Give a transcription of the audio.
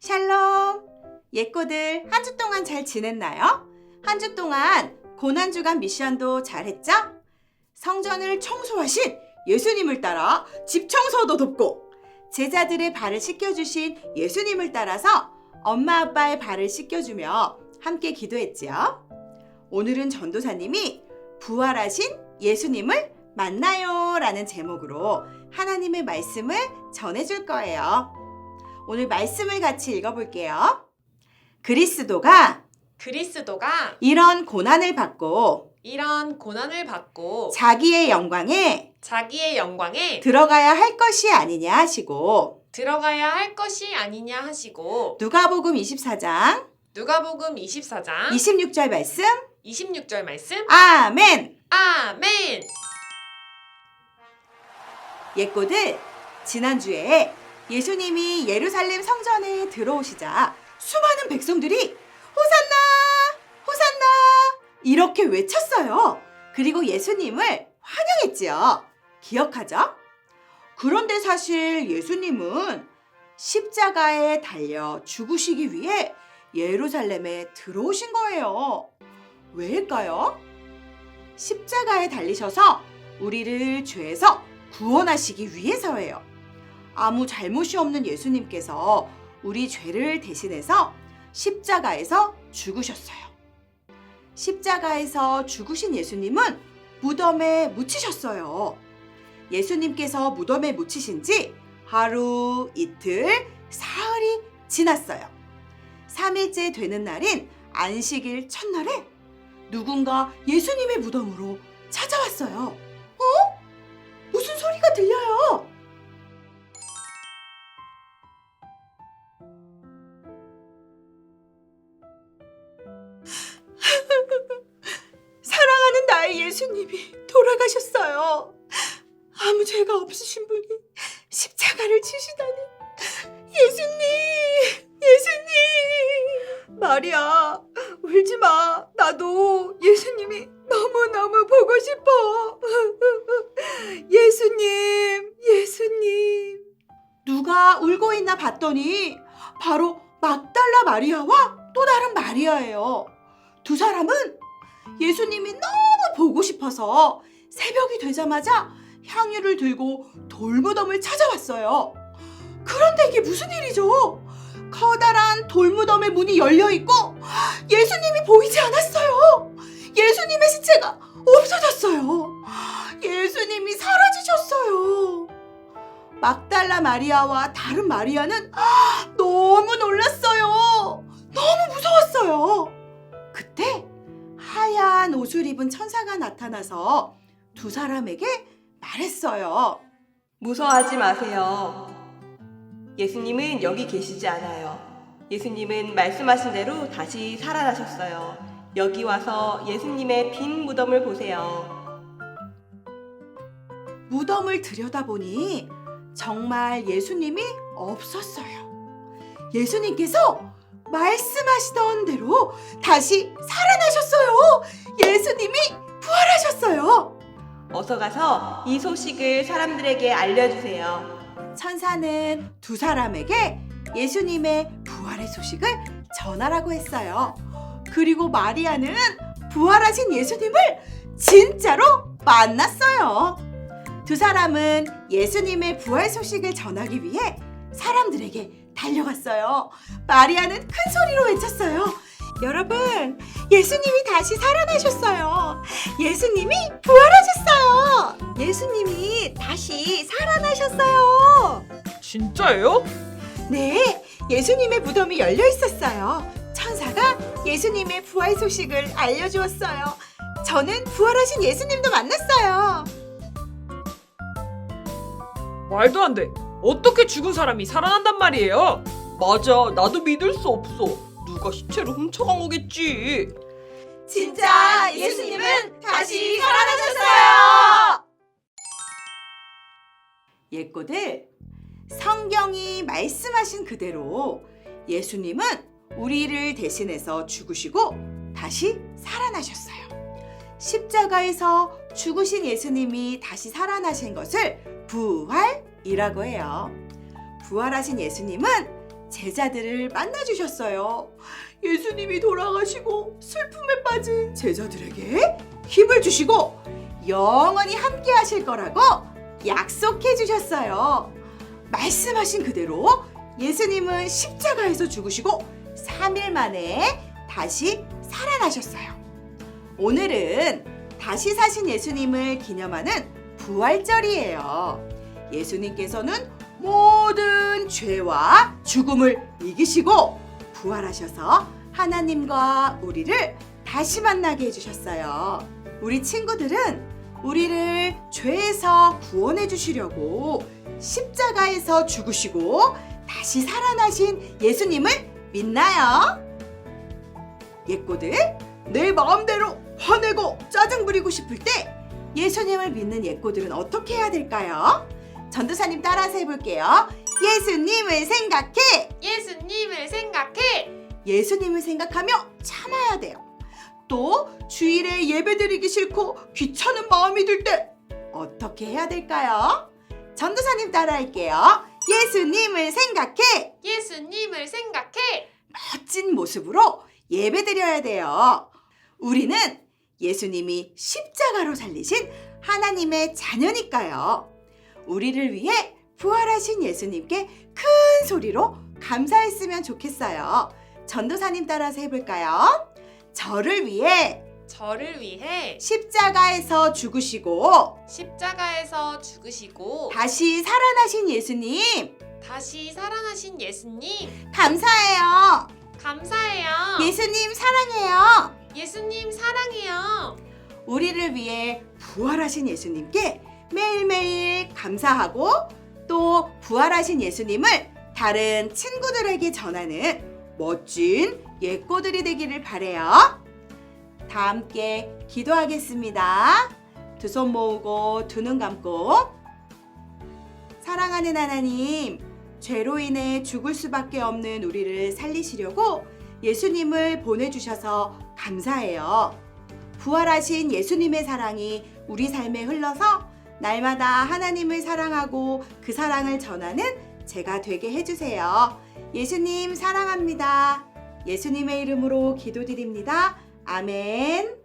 샬롬! 예꼬들 한 주 동안 잘 지냈나요? 한 주 동안 고난주간 미션도 잘했죠? 성전을 청소하신 예수님을 따라 집 청소도 돕고 제자들의 발을 씻겨주신 예수님을 따라서 엄마 아빠의 발을 씻겨주며 함께 기도했지요. 오늘은 전도사님이 부활하신 예수님을 만나요 라는 제목으로 하나님의 말씀을 전해줄 거예요. 오늘 말씀을 같이 읽어볼게요. 그리스도가 이런 고난을 받고 자기의 영광에 들어가야 할 것이 아니냐 하시고 누가복음 24장 26절 말씀 아멘! 예꼬들, 지난주에 예수님이 예루살렘 성전에 들어오시자 수많은 백성들이 호산나! 호산나! 이렇게 외쳤어요. 그리고 예수님을 환영했지요. 기억하죠? 그런데 사실 예수님은 십자가에 달려 죽으시기 위해 예루살렘에 들어오신 거예요. 왜일까요? 십자가에 달리셔서 우리를 죄에서 구원하시기 위해서예요. 아무 잘못이 없는 예수님께서 우리 죄를 대신해서 십자가에서 죽으셨어요. 십자가에서 죽으신 예수님은 무덤에 묻히셨어요. 예수님께서 무덤에 묻히신 지 하루, 이틀, 사흘이 지났어요. 3일째 되는 날인 안식일 첫날에 누군가 예수님의 무덤으로 찾아왔어요. 무슨 소리가 들려요? 사랑하는 나의 예수님이 돌아가셨어요. 아무 죄가 없으신 분이 십자가를 지시다니. 예수님! 마리아, 울지 마. 나도 예수님이 너무너무 보고 싶어. 예수님. 누가 울고 있나 봤더니 바로 막달라 마리아와 또 다른 마리아예요. 두 사람은 예수님이 너무 보고 싶어서 새벽이 되자마자 향유를 들고 돌무덤을 찾아왔어요. 그런데 이게 무슨 일이죠? 커다란 돌무덤의 문이 열려있고 예수님이 보이지 않았어요. 예수님의 시체가 없어졌어요. 예수님이 사라지셨어요. 막달라 마리아와 다른 마리아는 너무 놀랐어요. 너무 무서웠어요. 그때 하얀 옷을 입은 천사가 나타나서 두 사람에게 말했어요. 무서워하지 마세요. 예수님은 여기 계시지 않아요. 예수님은 말씀하신 대로 다시 살아나셨어요. 여기 와서 예수님의 빈 무덤을 보세요. 무덤을 들여다보니 정말 예수님이 없었어요. 예수님께서 말씀하시던 대로 다시 살아나셨어요. 예수님이 부활하셨어요. 어서 가서 이 소식을 사람들에게 알려주세요. 천사는 두 사람에게 예수님의 부활의 소식을 전하라고 했어요. 그리고 마리아는 부활하신 예수님을 진짜로 만났어요. 두 사람은 예수님의 부활 소식을 전하기 위해 사람들에게 달려갔어요. 마리아는 큰 소리로 외쳤어요. 여러분, 예수님이 다시 살아나셨어요. 예수님이 부활하셨어요. 예수님이 다시 살아나셨어요. 진짜예요? 네, 예수님의 무덤이 열려 있었어요. 천사가 예수님의 부활 소식을 알려주었어요. 저는 부활하신 예수님도 만났어요. 말도 안 돼. 어떻게 죽은 사람이 살아난단 말이에요? 맞아, 나도 믿을 수 없어. 누가 시체를 훔쳐간 거겠지. 진짜 예수님은 다시 살아나셨어요. 예꼬들, 성경이 말씀하신 그대로 예수님은 우리를 대신해서 죽으시고 다시 살아나셨어요. 십자가에서 죽으신 예수님이 다시 살아나신 것을 부활이라고 해요. 부활하신 예수님은 제자들을 만나주셨어요. 예수님이 돌아가시고 슬픔에 빠진 제자들에게 힘을 주시고 영원히 함께 하실 거라고 약속해 주셨어요. 말씀하신 그대로 예수님은 십자가에서 죽으시고 3일 만에 다시 살아나셨어요. 오늘은 다시 사신 예수님을 기념하는 부활절이에요. 예수님께서는 모든 죄와 죽음을 이기시고 부활하셔서 하나님과 우리를 다시 만나게 해주셨어요. 우리 친구들은 우리를 죄에서 구원해 주시려고 십자가에서 죽으시고 다시 살아나신 예수님을 믿나요? 예꼬들, 내 마음대로 화내고 짜증 부리고 싶을 때 예수님을 믿는 예꼬들은 어떻게 해야 될까요? 전도사님 따라서 해볼게요. 예수님을 생각해. 예수님을 생각해. 예수님을 생각하며 참아야 돼요. 또 주일에 예배드리기 싫고 귀찮은 마음이 들 때 어떻게 해야 될까요? 전도사님 따라할게요. 예수님을 생각해. 예수님을 생각해. 멋진 모습으로 예배드려야 돼요. 우리는 예수님이 십자가로 살리신 하나님의 자녀니까요. 우리를 위해 부활하신 예수님께 큰 소리로 감사했으면 좋겠어요. 전도사님 따라서 해볼까요? 저를 위해 저를 위해 십자가에서 죽으시고 십자가에서 죽으시고 다시 살아나신 예수님 다시 살아나신 예수님 감사해요. 감사해요. 예수님 사랑해요. 예수님 사랑해요. 우리를 위해 부활하신 예수님께 매일매일 감사하고 또 부활하신 예수님을 다른 친구들에게 전하는 멋진 예꼬들이 되기를 바래요. 다 함께 기도하겠습니다. 두 손 모으고 두 눈 감고. 사랑하는 하나님, 죄로 인해 죽을 수밖에 없는 우리를 살리시려고 예수님을 보내주셔서 감사해요. 부활하신 예수님의 사랑이 우리 삶에 흘러서 날마다 하나님을 사랑하고 그 사랑을 전하는 제가 되게 해주세요. 예수님 사랑합니다. 예수님의 이름으로 기도드립니다. 아멘.